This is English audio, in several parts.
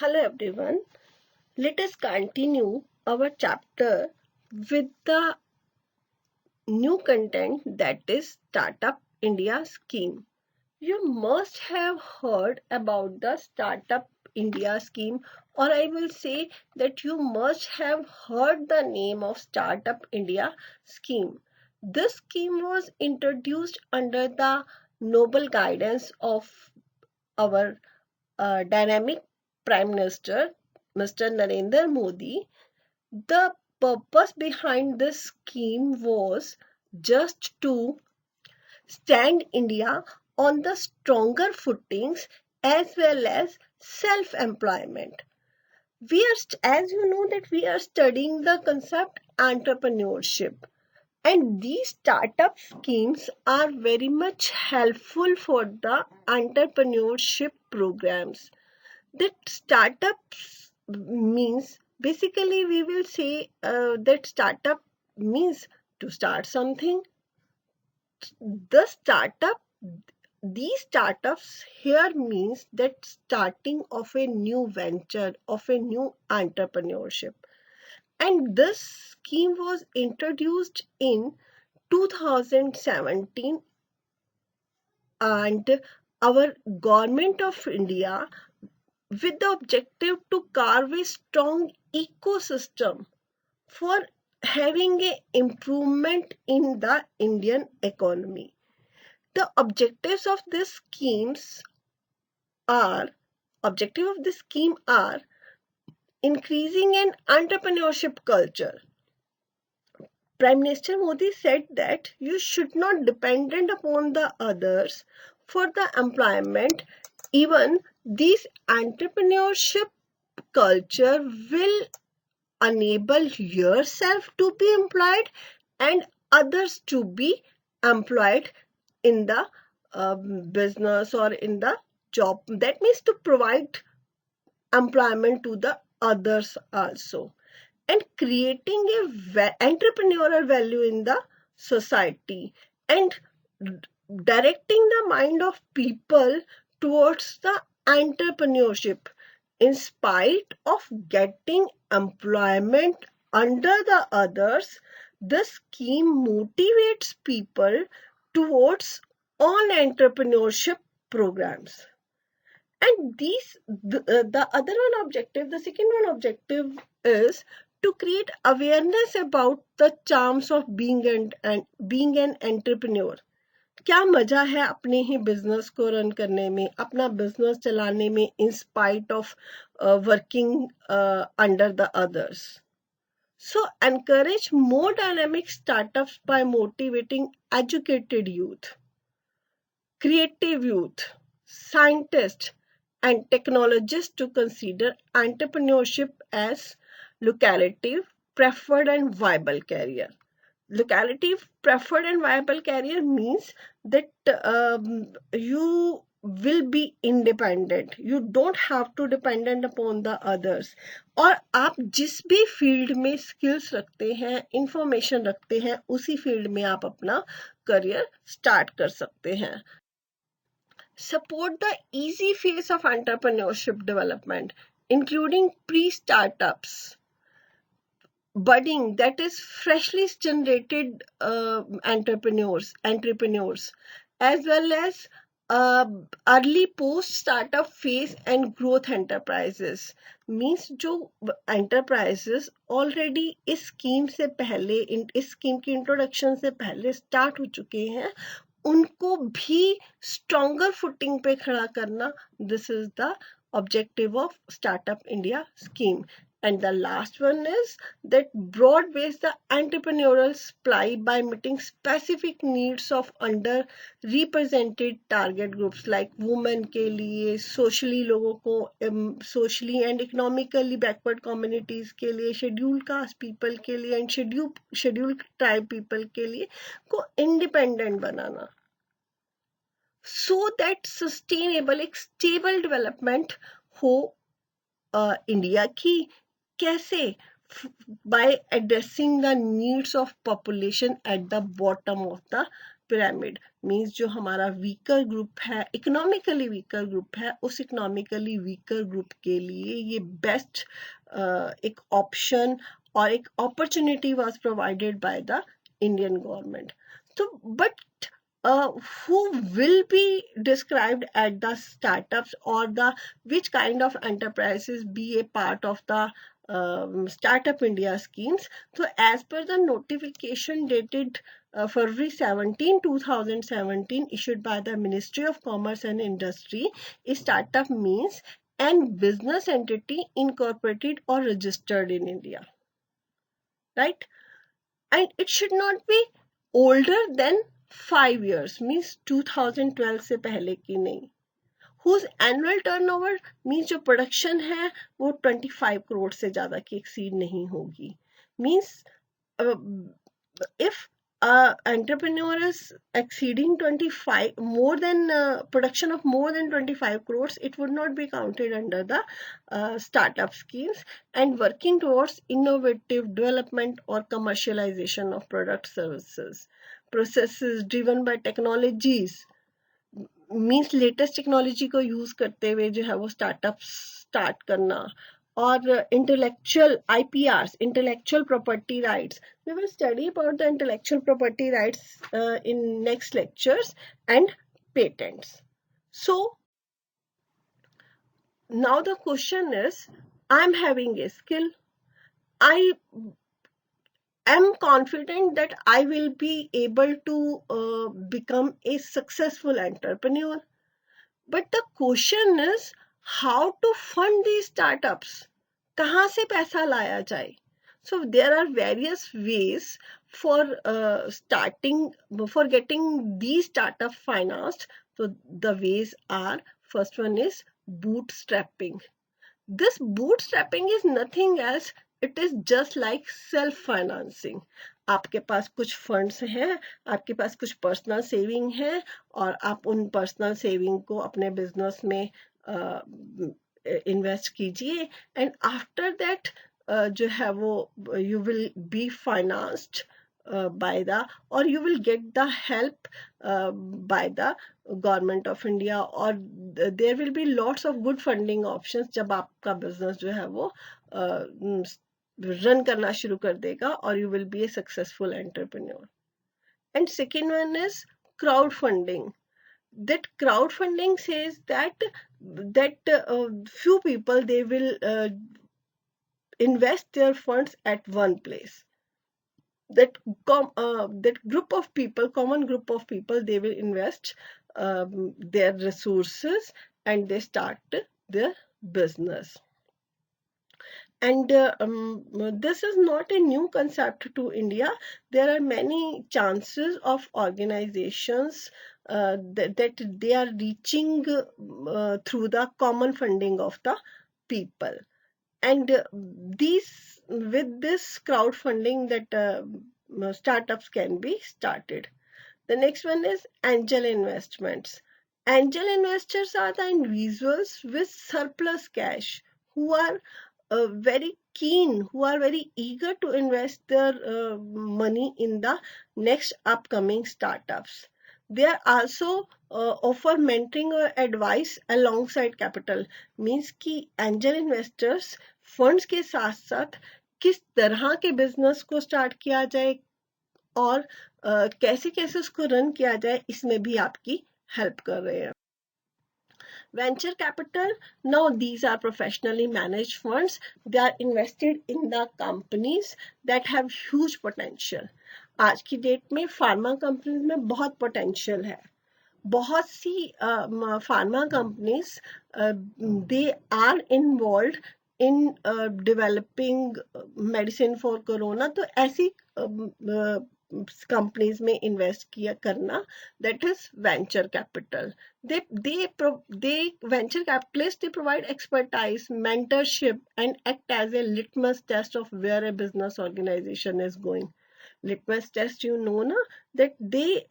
Hello everyone. Let us continue our chapter with the new content that is Startup India scheme. You must have heard about the Startup India scheme, or I will say that you must have heard the name of Startup India scheme. This scheme was introduced under the noble guidance of our dynamic Prime Minister, Mr. Narendra Modi. The purpose behind this scheme was just to stand India on the stronger footings as well as self-employment. As you know, that we are studying the concept entrepreneurship, and these startup schemes are very much helpful for the entrepreneurship programs. That startups means, basically we will say that startup means to start something. The startup These startups here means that starting of a new venture, of a new entrepreneurship, and this scheme was introduced in 2017, and our government of India, with the objective to carve a strong ecosystem for having a improvement in the Indian economy. The are objective of this scheme are increasing an entrepreneurship culture. Prime Minister Modi said that you should not dependent upon the others for the employment. Even this entrepreneurship culture will enable yourself to be employed and others to be employed in the business or in the job. That means to provide employment to the others also, and creating a entrepreneurial value in the society, and directing the mind of people towards the entrepreneurship. In spite of getting employment under the others, the scheme motivates people towards all entrepreneurship programs. And the other one objective, the second one objective is to create awareness about the charms of being an entrepreneur. क्या मजा है अपने ही business को run करने में, अपना business चलाने में, in spite of working under the others. So encourage more dynamic startups by motivating educated youth, creative youth, scientists, and technologists to consider entrepreneurship as lucrative, preferred, and viable career. Lucrative, preferred, and viable career means that you will be independent. You don't have to dependent upon the others. और आप जिस भी field में skills रखते हैं, information रखते हैं, उसी फील्ड में आप अपना करियर स्टार्ट कर सकते हैं. Support the easy phase of entrepreneurship development, including pre-startups, budding, that is freshly generated entrepreneurs, as well as early post-startup phase and growth enterprises. Means जो enterprises already इस स्कीम से पहले, इस स्कीम की introduction से पहले स्टार्ट हो चुके हैं, उनको भी स्ट्रॉन्गर फुटिंग पे खड़ा करना. This is the objective of Startup India scheme. And the last one is that broad base the entrepreneurial supply by meeting specific needs of underrepresented target groups like women के लिए, socially लोगों को, socially and economically backward communities के लिए, scheduled caste people के लिए, and scheduled tribe people के लिए को independent banana, so that sustainable, एक stable development हो इंडिया की. कैसे? by addressing the needs of population at the bottom of the pyramid means जो हमारा weaker group है, economically weaker group है, उस economically weaker group के लिए ये best एक option और एक opportunity was provided by the Indian government. So, but who will be described at the startups or the which kind of enterprises be a part of the Startup India schemes? So, as per the notification dated February 17, 2017, issued by the Ministry of Commerce and Industry, a startup means an business entity incorporated or registered in India, right? And it should not be older than 5 years, means 2012 से पहले की नहीं. Whose annual turnover means जो production है वो 25 crore से ज़्यादा की exceed नहीं होगी. Means if entrepreneur is exceeding 25 more than production of more than 25 crores, it would not be counted under the startup schemes. And working towards innovative development or commercialization of product services, processes driven by technologies, means latest technology को use करते हुए जो है वो startup start करना. और intellectual IPRs, intellectual property rights. We will study about the intellectual property rights in next lectures, and patents. So now the question is, I'm having a skill. I am confident that I will be able to become a successful entrepreneur. But the question is, how to fund these startups? कहाँ से पैसा लाया जाए? So there are various ways for getting these startup financed. So the ways are, first one is bootstrapping. This bootstrapping is nothing else. It is just like self-financing. आपके पास कुछ funds हैं, आपके पास कुछ पर्सनल सेविंग है, और आप उन personal saving को अपने बिजनेस में इन्वेस्ट कीजिए, एंड आफ्टर दैट जो है वो you will be financed by the, or you will get the help by the government of India, or there will be lots of good funding options जब आपका business जो है वो run करना शुरू कर देगा, और you will be a successful entrepreneur. And second one is crowdfunding. That crowdfunding says that few people, they will invest their funds at one place. That group of people, common group of people, they will invest their resources and they start their business. And this is not a new concept to India. There are many chances of organizations that they are reaching through the common funding of the people. And with this crowdfunding, that startups can be started. The next one is angel investments. Angel investors are the individuals with surplus cash who are very keen, who are very eager to invest their money in the next upcoming startups. They are also offer mentoring or advice alongside capital. Means कि angel investors funds के साथ साथ किस तरह के business को start किया जाए और कैसे कैसे उसको रन किया जाए, इसमें भी आपकी हेल्प कर रहे हैं. Venture capital, now these are professionally managed funds. They are invested in the companies that have huge potential. आज की डेट में फार्मा कंपनीज में बहुत पोटेंशियल है. बहुत सी pharma companies they are involve in developing medicine for corona. तो ऐसी कंपनीज में इन्वेस्ट किया करना, that is venture capital. They venture capitalists, they provide expertise, mentorship, and act as a litmus test of where a business organization is going. Litmus test, you know na, that they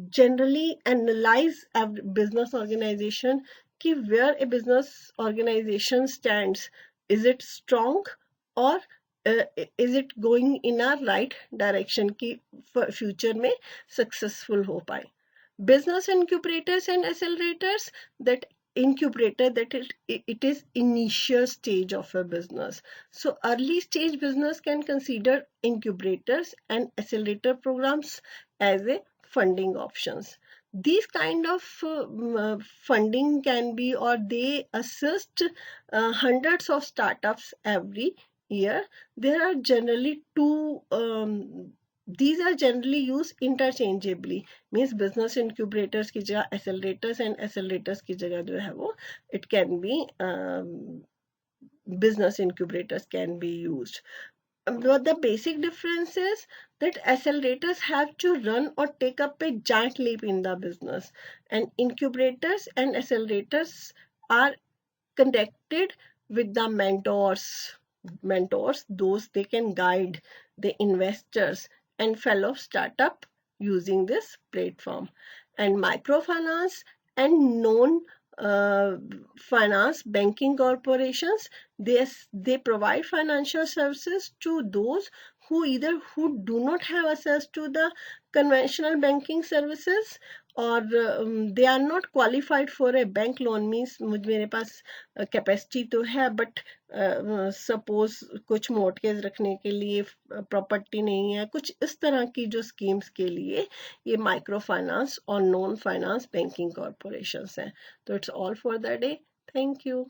generally analyze a business organization ki where a business organization stands. Is it strong or is it going in are right direction कि future में successful हो पाए. Business incubators and accelerators, that incubator, that it is initial stage of a business. So early stage business can consider incubators and accelerator programs as a funding options. These kind of funding can be, or they assist hundreds of startups every year. There are generally two these are generally used interchangeably. Means business incubators की जगह accelerators and accelerators की जगह जो है वो it can be business incubators can be used. But the basic difference is that accelerators have to run or take up a giant leap in the business, and incubators and accelerators are connected with the mentors, those they can guide the investors and fellow startup using this platform. And microfinance and non finance banking corporations, they provide financial services to those who either who do not have access to the conventional banking services, or they are not qualified for a bank loan. Means मुझ मेरे पास capacity तो है, but suppose कुछ mortgage रखने के लिए property नहीं है, कुछ इस तरह की जो स्कीम्स के लिए ये माइक्रो फाइनेंस और नॉन फाइनेंस बैंकिंग कॉरपोरेशंस हैं. तो it's all for the day. Thank you.